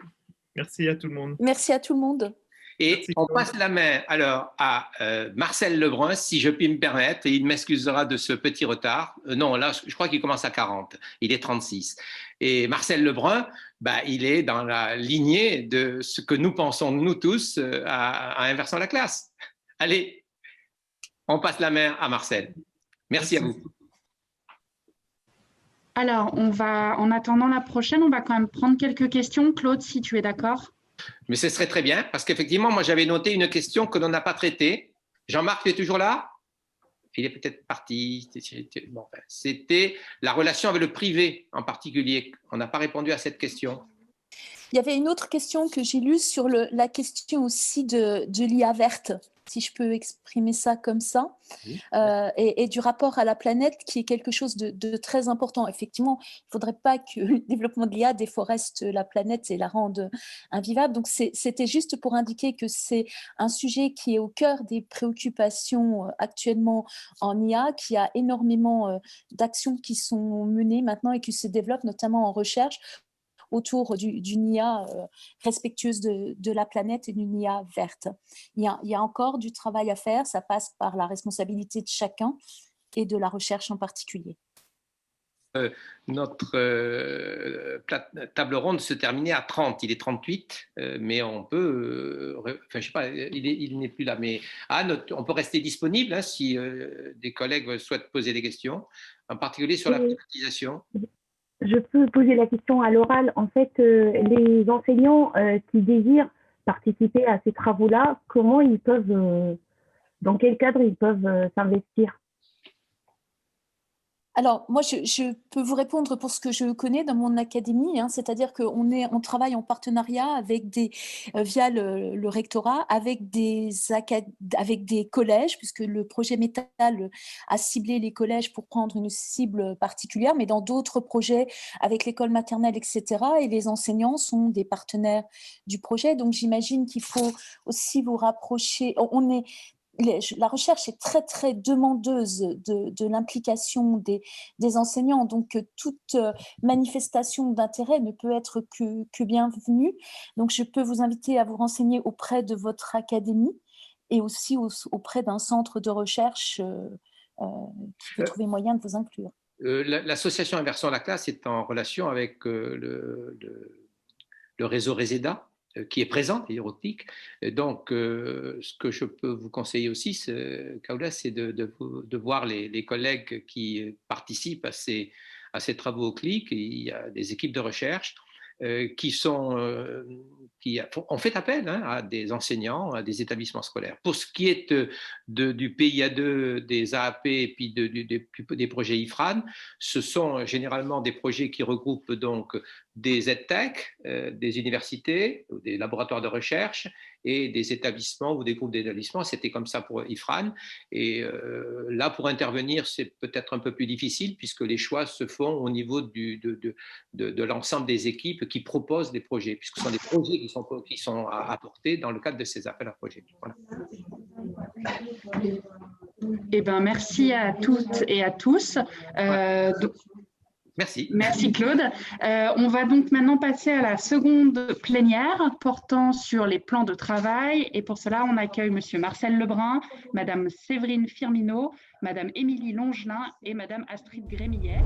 Merci à tout le monde. Merci à tout le monde. Et Merci, on Claude. passe la main alors à Marcel Lebrun, si je puis me permettre, et il m'excusera de ce petit retard. Non, là, je crois qu'il commence à 40. Il est 36. Et Marcel Lebrun, il est dans la lignée de ce que nous pensons, nous tous, à Inversons la classe. Allez, on passe la main à Marcel. Merci à vous. Alors, en attendant la prochaine, on va quand même prendre quelques questions. Claude, si tu es d'accord. Mais ce serait très bien, parce qu'effectivement, moi, j'avais noté une question que l'on n'a pas traitée. Jean-Marc, tu es toujours là? Il est peut-être parti. Bon, c'était la relation avec le privé en particulier. On n'a pas répondu à cette question. Il y avait une autre question que j'ai lue sur la question aussi de l'IA verte, si je peux exprimer ça comme ça, oui. Et du rapport à la planète qui est quelque chose de très important. Effectivement, il ne faudrait pas que le développement de l'IA déforeste la planète et la rende invivable. Donc, c'était juste pour indiquer que c'est un sujet qui est au cœur des préoccupations actuellement en IA, qu'il y a énormément d'actions qui sont menées maintenant et qui se développent, notamment en recherche, autour d'une IA respectueuse de la planète et d'une IA verte. Il y a encore du travail à faire, ça passe par la responsabilité de chacun et de la recherche en particulier. Notre table ronde se terminait à 30, il est 38, mais on peut, je ne sais pas, il n'est plus là, mais on peut rester disponible hein, si des collègues souhaitent poser des questions, en particulier sur la privatisation. Je peux poser la question à l'oral. En fait, les enseignants qui désirent participer à ces travaux-là, comment ils peuvent, dans quel cadre ils peuvent s'investir? Alors, moi, je peux vous répondre pour ce que je connais dans mon académie, hein, c'est-à-dire qu'on travaille en partenariat avec via le rectorat, avec des collèges, puisque le projet Métal a ciblé les collèges pour prendre une cible particulière, mais dans d'autres projets avec l'école maternelle, etc. Et les enseignants sont des partenaires du projet. Donc, j'imagine qu'il faut aussi vous rapprocher. La recherche est très, très demandeuse de l'implication des enseignants, donc toute manifestation d'intérêt ne peut être que bienvenue. Donc, je peux vous inviter à vous renseigner auprès de votre académie et aussi auprès d'un centre de recherche qui peut trouver moyen de vous inclure. L'association Inversons la classe est en relation avec le réseau Reseda, qui est présent, érotique. Donc, ce que je peux vous conseiller aussi, Kaoula, c'est de voir les collègues qui participent à ces travaux au CLIC. Il y a des équipes de recherche qui ont fait appel hein, à des enseignants, à des établissements scolaires. Pour ce qui est du PIA2, des AAP et puis des projets IFRAN, ce sont généralement des projets qui regroupent donc des EdTech, des universités, des laboratoires de recherche et des établissements ou des groupes d'établissements. C'était comme ça pour IFRAN. Et là, pour intervenir, c'est peut-être un peu plus difficile puisque les choix se font au niveau de l'ensemble des équipes qui proposent des projets, puisque ce sont des projets qui sont apportés dans le cadre de ces appels à projets. Voilà. Eh ben, merci à toutes et à tous. Merci. Merci Claude. On va donc maintenant passer à la seconde plénière portant sur les plans de travail. Et pour cela, on accueille Monsieur Marcel Lebrun, Madame Séverine Firmineau, Madame Émilie Longelin et Madame Astrid Grémillet.